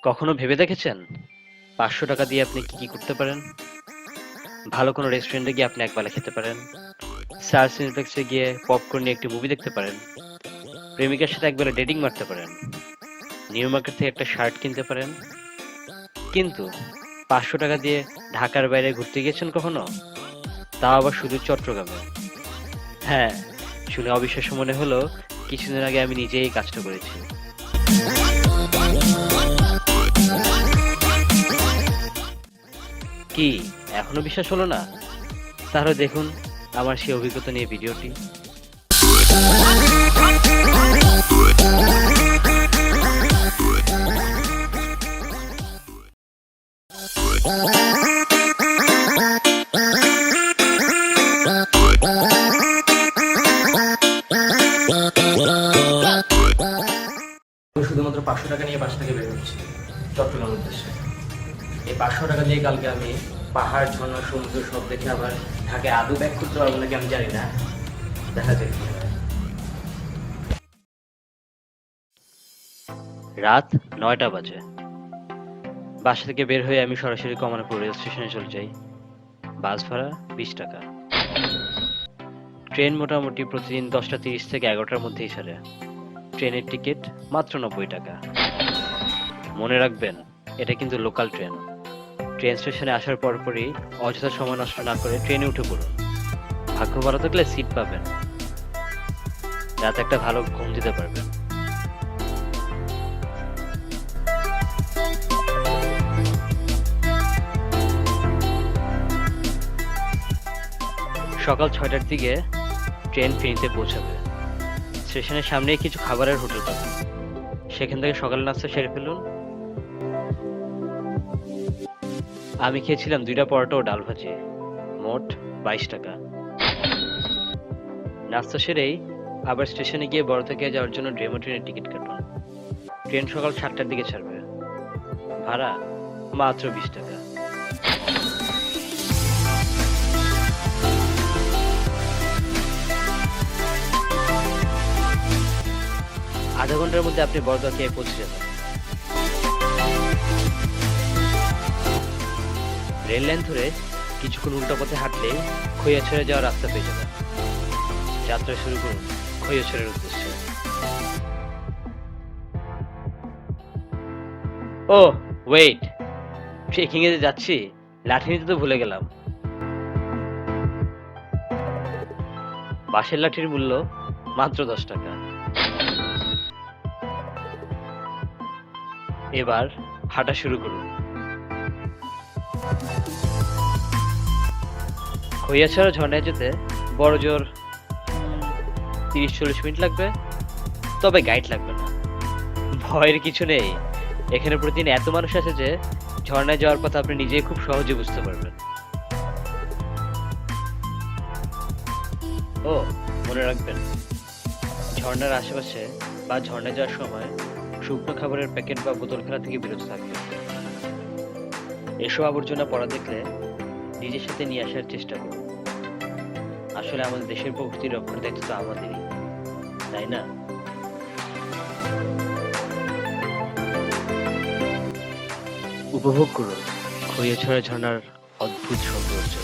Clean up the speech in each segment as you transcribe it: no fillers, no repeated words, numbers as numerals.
কখনো ভেবে দেখেছেন ৫০০ টাকা দিয়ে আপনি কি কি করতে পারেন? ভালো কোনো রেস্টুরেন্টে গিয়ে আপনি একবেলা খেতে পারেন, স্টার সিনেপ্লেক্সে গিয়ে পপকর্ন নিয়ে একটি মুভি দেখতে পারেন, প্রেমিকার সাথে একবেলা ডেটিং মারতে পারেন, নিউ মার্কেট থেকে একটা শার্ট কিনতে পারেন। কিন্তু ৫০০ টাকা দিয়ে ঢাকার বাইরে ঘুরতে গিয়েছেন কখনো? তাও আবার শুধু চট্টগ্রামে। হ্যাঁ, শুনে অবিশ্বাস্য মনে হলো কিছুদিন আগে আমি নিজেই এই কাজটা করেছি। কি এখনো বিশ্বাস হলো না? তাহলে দেখুন আমার সেই অভিজ্ঞতা নিয়ে ভিডিওটি। শুধুমাত্র ৫০০ টাকা নিয়ে বাসা থেকে বের হচ্ছি চট্টগ্রামের উদ্দেশ্যে। এই ৫০০ টাকা দিয়ে কালকে আমি পাহাড়, ঝর্ণা, সমুদ্র সব দেখে আবার ঢাকায় আদৌ ব্যাক করতে পারবো নাকি আমি জানি না। দেখা যাক কি হয়। রাত ৯টা বাজে। বাসা থেকে বের হয়ে আমি সরাসরি কমলাপুর রেল স্টেশনে চলে যাই। বাস ভাড়া ২০ টাকা। ট্রেন মোটামুটি প্রতিদিন ১০টা ৩০ থেকে ১১টার মধ্যেই ছাড়ে। ট্রেনের টিকিট মাত্র ৯০ টাকা। মনে রাখবেন, এটা কিন্তু লোকাল ট্রেন। ট্রেন স্টেশনে আসার পরপরই অযথা সময় নষ্ট না করে ট্রেনে উঠে পড়ুন। ভাগ্য ভালো থাকলে সিট পাবেন, রাতে একটা ভালো ঘুম দিতে পারবেন। সকাল ৬টার দিকে ট্রেন ফেনীতে পৌঁছাবে। স্টেশনের সামনেই কিছু খাবারের হোটেল পাবেন, সেখান থেকে সকালের নাস্তা সেরে ফেলুন। আমি খেয়েছিলাম ২টা পরোটা ও ডাল ভাজি, মোট ২২ টাকা। নাস্তা সেরেই আবার স্টেশনে গিয়ে বড় থেকে যাওয়ার জন্য ডেমো ট্রেনের টিকিট কাটুন। ট্রেন সকাল ৭টার দিকে ছাড়বে। ভাড়া মাত্র ২০ টাকা। আধা ঘন্টার মধ্যে আপনি বড়দোয়া খেয়ে পৌঁছে যাবেন। রেল লাইন ধরে কিছুক্ষণ উল্টো পথে হাঁটলেই খৈয়াছড়া যাওয়ার রাস্তা পেয়ে যাবেন। যাত্রা শুরু করুন খৈয়াছড়ার উদ্দেশ্যে। ও ওয়েট, ট্রেকিং এ যে যাচ্ছি লাঠি নিতে তো ভুলে গেলাম। বাঁশের লাঠির মূল্য মাত্র ১০ টাকা। এবার হাঁটা শুরু করুন। খৈয়াছড়া ঝর্ণায় যেতে বড় জোর ৩০-৪০ মিনিট লাগবে, তবে গাইড লাগবে না। ভয়ের কিছু নেই, এখানে প্রতিদিন এত মানুষ আছে যে ঝর্ণায় যাওয়ার পথ আপনি নিজেই খুব সহজে বুঝতে পারবেন। ও মনে রাখবেন, ঝর্ণার আশেপাশে বা ঝর্ণায় যাওয়ার সময় শুকনো খাবারের প্যাকেট বা বোতল ফেলা থেকে বিরত থাকবেন। এসব আবর্জনা পড়া দেখলে নিজের সাথে নিয়ে আসার চেষ্টা করুন। আসলে আমাদের দেশের প্রকৃতি রক্ষার দায়িত্ব তো আমাদেরই, তাই না? উপভোগ করুন খৈয়াছড়া ঝর্ণার অদ্ভুত সৌন্দর্য।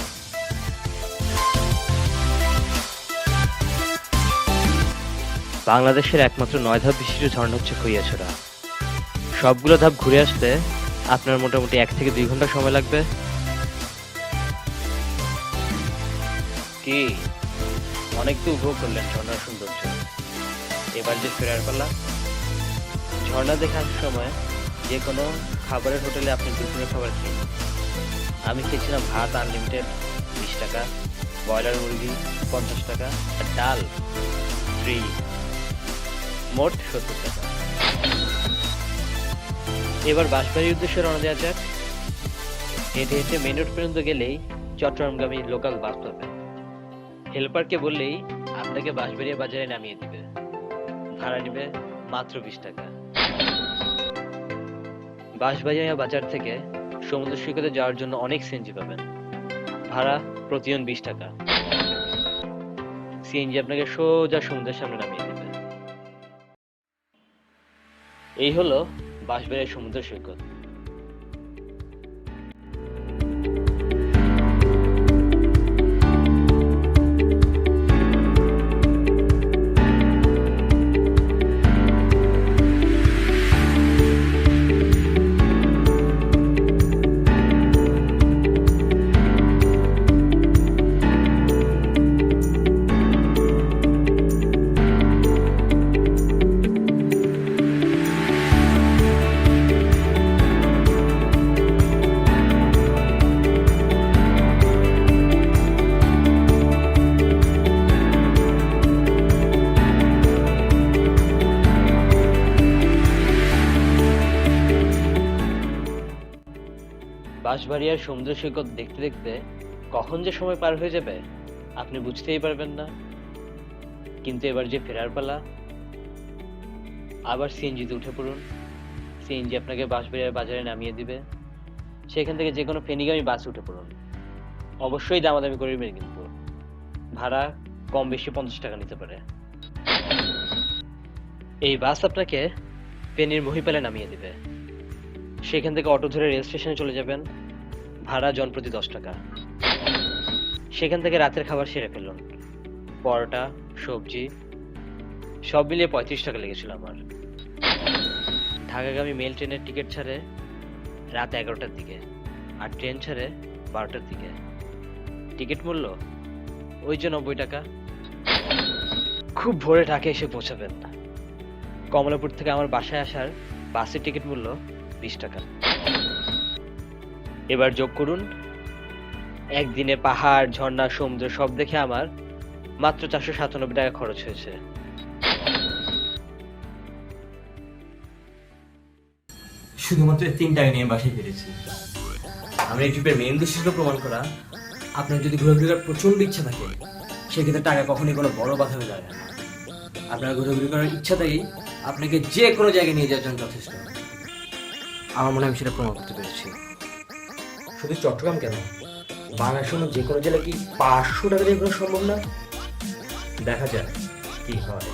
বাংলাদেশের একমাত্র ৯ ধাপ বিশিষ্ট ঝর্ণা হচ্ছে খৈয়াছড়া। সবগুলো ধাপ ঘুরে আসতে আপনার মোটামুটি ১ থেকে ২ ঘন্টা সময় লাগবে। কি অনেক তো উপভোগ করলেন ঝর্ণার সৌন্দর্য, এবার যে ফেরার পালা। ঝর্ণা দেখার সময় যে কোনো খাবারের হোটেলে আপনি দুপুরের খাবার খেয়ে নিন। আমি খেয়েছিলাম ভাত আনলিমিটেড ২০ টাকা, ব্রয়লার মুরগি ৫০ টাকা, আর ডাল ফ্রি, মোট ৭০ টাকা। এবার বাঁশবাড়ির উদ্দেশ্যে রওনা দেওয়া যাক। হেঁটে হেঁটে মেন রোড পর্যন্ত গেলেই চট্টগ্রামগামী লোকাল বাস পাবেন। হেল্পারকে বললেই আপনাকে বাঁশবাড়িয়া বাজারে নামিয়ে দিবে। ভাড়া নেবে মাত্র ২০ টাকা। বাঁশবাড়িয়া বাজার থেকে সমুদ্র সৈকতে যাওয়ার জন্য অনেক সিএনজি পাবেন। ভাড়া প্রতিজন ২০ টাকা। সিএনজি আপনাকে সোজা সমুদ্রের সামনে নামিয়ে দেবে। এই হলো বাঁশবাড়িয়া সমুদ্র সৈকত। বাঁশবাড়িয়ার সমুদ্র সৈকত দেখতে দেখতে কখন যে সময় পার হয়ে যাবে আপনি বুঝতেই পারবেন না। কিন্তু এবার যে ফেরার পালা, আবার সিএনজিতে উঠে পড়ুন। সিএনজি আপনাকে বাঁশবাড়িয়ার বাজারে নামিয়ে দিবে। সেখান থেকে যে কোনো ফেনীগামী বাস উঠে পড়ুন। অবশ্যই দামাদামি করবেন, কিন্তু ভাড়া কম বেশি 50 টাকা নিতে পারে। এই বাস আপনাকে ফেনীর মহিপালে নামিয়ে দিবে। সেখান থেকে অটো ধরে রেল স্টেশনে চলে যাবেন। ভাড়া জনপ্রতি 10 টাকা। সেখান থেকে রাতের খাবার সেরে ফেলুন। পরোটা, সবজি সব মিলিয়ে 35 টাকা লেগেছিল আমার। ঢাকাগামী মেল ট্রেনের টিকিট ছাড়ে রাত 11টার দিকে, আর ট্রেন ছাড়ে 12টার দিকে। টিকিট মূল্য ওই যে 90 টাকা। খুব ভোরে ঢাকা এসে পৌঁছাবেন। কমলাপুর থেকে আমার বাসায় আসার বাসের টিকিট মূল্য 20 টাকা। এবার যোগ করুন, একদিনে পাহাড়, ঝর্ণা, সমুদ্র সব দেখে আমার মাত্র 497 টাকা খরচ হয়েছে। শুধুমাত্র 3 টাকা নিয়ে বাসায় ফিরেছি। আমরা এই ট্রিপের মেইন উদ্দেশ্য ছিল প্রমাণ করা, আপনার যদি ঘোরাঘুরি করার প্রচন্ড ইচ্ছা থাকে সেক্ষেত্রে টাকা কখনই কোনো বড় বাধা হয়ে দাঁড়ায় না। আপনার ঘোরাঘুরি করার ইচ্ছা থেকেই আপনাকে যে কোনো জায়গায় নিয়ে যাওয়ার জন্য যথেষ্ট। আমার মনে হয় আমি সেটা প্রমাণ করতে পেরেছি। শুধু চট্টগ্রাম কেন, বাংলাদেশের অন্য যে কোনো জেলায় কি 500 টাকা দিয়ে ঘোরা সম্ভব না? দেখা যাক কি হয়।